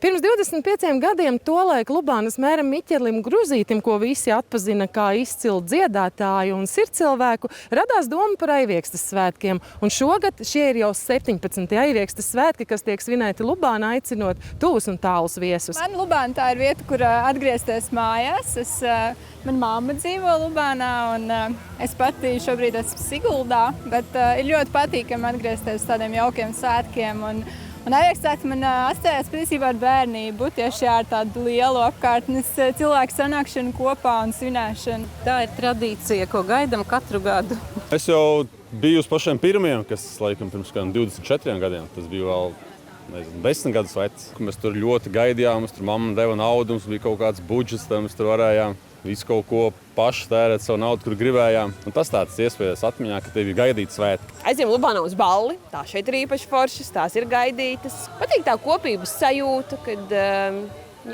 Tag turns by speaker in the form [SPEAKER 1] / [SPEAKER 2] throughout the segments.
[SPEAKER 1] Pirms 25 gadiem tolaik Lubānas mēram Miķelim Gruzītim, ko visi atpazina kā izcilu dziedātāju un sirdscilvēku, radās doma par Aiviekstes svētkiem. Un šogad šie ir jau 17. Aiviekstes svētki, kas tiek svinēti Lubānā, aicinot tuvus un tālus viesus.
[SPEAKER 2] Man Lubāna tā ir vieta, kur atgriezties mājās. Mana mamma dzīvo Lubānā un es pati šobrīd esmu Siguldā, bet ir ļoti patīkami atgriezties tādiem jaukiem svētkiem. Un Aiviekstes man asociējās patiesībā ar bērnību, tieši ar tādu lielu apkārtnes cilvēku sanākšanu kopā un svinēšanu.
[SPEAKER 3] Tā ir tradīcija, ko gaidām katru gadu.
[SPEAKER 4] Es jau biju uz pašiem pirmiem, kas laikam pirms 24 gadiem. Tas bija vēl 10 gadus vecs. Mēs tur ļoti gaidījām, mums tur mamma deva naudu, mums bija kaut kāds budžets, tad mēs tur varējām visu kaut ko paši tērēt savu naudu, kur gribējām. Un tas tāds iespējas atmiņā, ka tev ir gaidīti svētki.
[SPEAKER 5] Aizjām Lubānā uz balli, tā šeit ir īpaši foršas, tās ir gaidītas. Patīk tā kopības sajūta, kad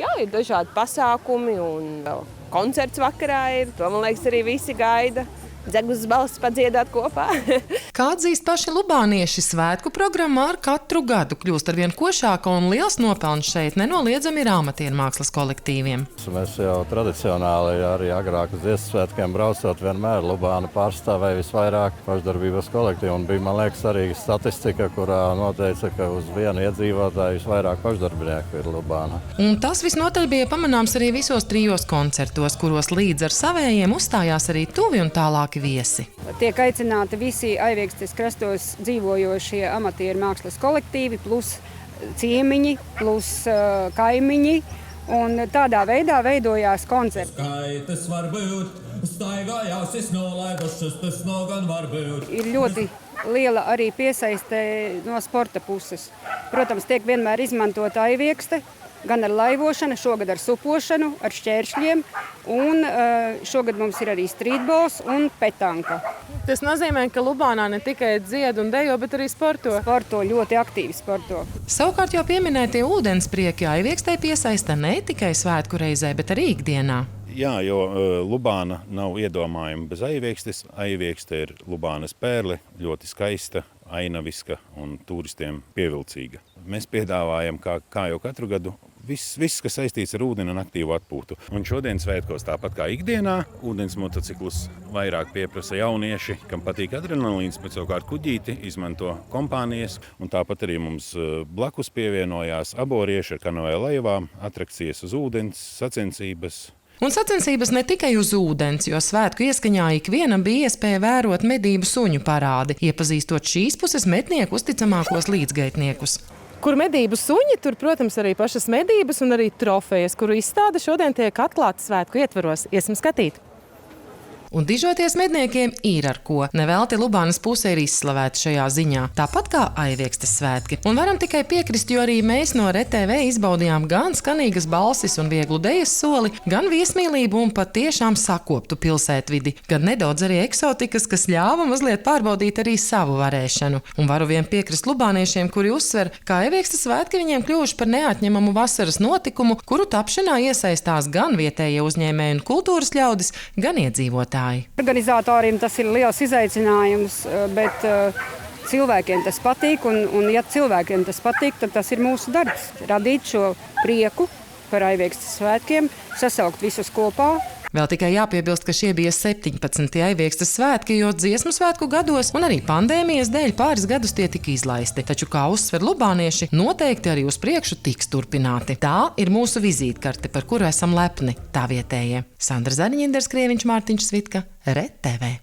[SPEAKER 5] ir dažādi pasākumi un vēl koncerts vakarā ir. To, man liekas, arī visi gaida. Dzeglas balss padziedāt kopā.
[SPEAKER 1] Kā atzīst paši lubānieši, svētku programma ar katru gadu kļūst arvien košāka un liels nopelns šeit nenoliedzami ir amatieru mākslas kolektīviem.
[SPEAKER 6] Mēs jau tradicionāli arī agrāk uz Ziemassvētkiem braucot vienmēr Lubānu pārstāvēja visvairāk pašdarbības kolektīvu. Un bija, man liekas, arī statistika, kurā noteica, ka uz vienu iedzīvotāju visvairāk pašdarbinieku ir Lubāna.
[SPEAKER 1] Un tas visnotaļ bija pamanāms arī visos trijos koncertos, kuros līdz ar savējiem uzstājās arī tuvi un tālāki viesi.
[SPEAKER 7] Tiek aicināti visi Aiviekstes krastos dzīvojošie amatieru mākslas kolektīvi, plus ciemiņi, plus kaimiņi, un tādā veidā veidojās koncerti. Ir ļoti liela arī piesaiste no sporta puses. Protams, tiek vienmēr izmantota Aiviekste, gan ar laivošanu, šogad ar supošanu, ar šķēršļiem, un šogad mums ir arī streetballs un petanka.
[SPEAKER 1] Tas nozīmē, ka Lubānā ne tikai dzied un dejo, bet arī sporto.
[SPEAKER 7] Sporto, ļoti aktīvi sporto.
[SPEAKER 1] Savukārt jau pieminētie ūdensprieki Aiviekstei piesaista ne tikai svētku reizē, bet arī ikdienā.
[SPEAKER 4] Jā, jo Lubāna nav iedomājama bez Aiviekstes. Aiviekste ir Lubānas pērle, ļoti skaista, ainaviska un turistiem pievilcīga. Mēs piedāvājam, kā jau katru gadu, viss, kas saistīts ar ūdeni un aktīvu atpūtu. Un šodien svētkos tāpat kā ikdienā, ūdens motociklus vairāk pieprasa jaunieši, kam patīk adrenalīns, bet savukārt kuģīti izmanto kompānijas. Un tāpat arī mums blakus pievienojās aborieši ar kanoja laivām, atrakcijas uz ūdens, sacensības.
[SPEAKER 1] Un sacensības ne tikai uz ūdens, jo svētku ieskaņā ikvienam bija iespēja vērot medību suņu parādi, iepazīstot šīs puses mednieku uzticamākos līdzgaitniekus. Kur medību suņi, tur, protams, arī pašas medības un arī trofejas, kuru izstāde šodien tiek atklāta svētku ietvaros. Iesim skatīt! Un dižoties medniekiem ir ar ko. Nevelti Lubānas puse ir izslavēta šajā ziņā, tāpat kā Aiviekstes svētki. Un varam tikai piekrist, jo arī mēs no RTV izbaudījām gan skanīgas balsis un vieglu dejas soli, gan viesmīlību un patiešām sakoptu pilsētvidi, gan nedaudz arī eksotikas, kas ļāva mazliet pārbaudīt arī savu varēšanu. Un varu vien piekrist lubāniešiem, kuri uzsver, ka Aiviekstes svētki viņiem kļuvuši par neatņemamu vasaras notikumu, kuru tapšanā iesaistās gan vietējie uzņēmēji un kultūras ļaudis, gan iedzīvotāji.
[SPEAKER 7] Organizatoriem tas ir liels izaicinājums, bet cilvēkiem tas patīk, un ja cilvēkiem tas patīk, tad tas ir mūsu darbs. Radīt šo prieku par Aiviekstes svētkiem, sasaukt visus kopā.
[SPEAKER 1] Vēl tikai jāpiebilst, ka šie bija 17. Aiviekstes svētki, jo dziesmu svētku gados un arī pandēmijas dēļ pāris gadus tie tika izlaisti. Taču, kā uzsver lubānieši, noteikti arī uz priekšu tiks turpināti. Tā ir mūsu vizītkarte, par kuru esam lepni, tā vietējie. Sandra Zariņa, Inders Krieviņš, Mārtiņš Svitka, RTV.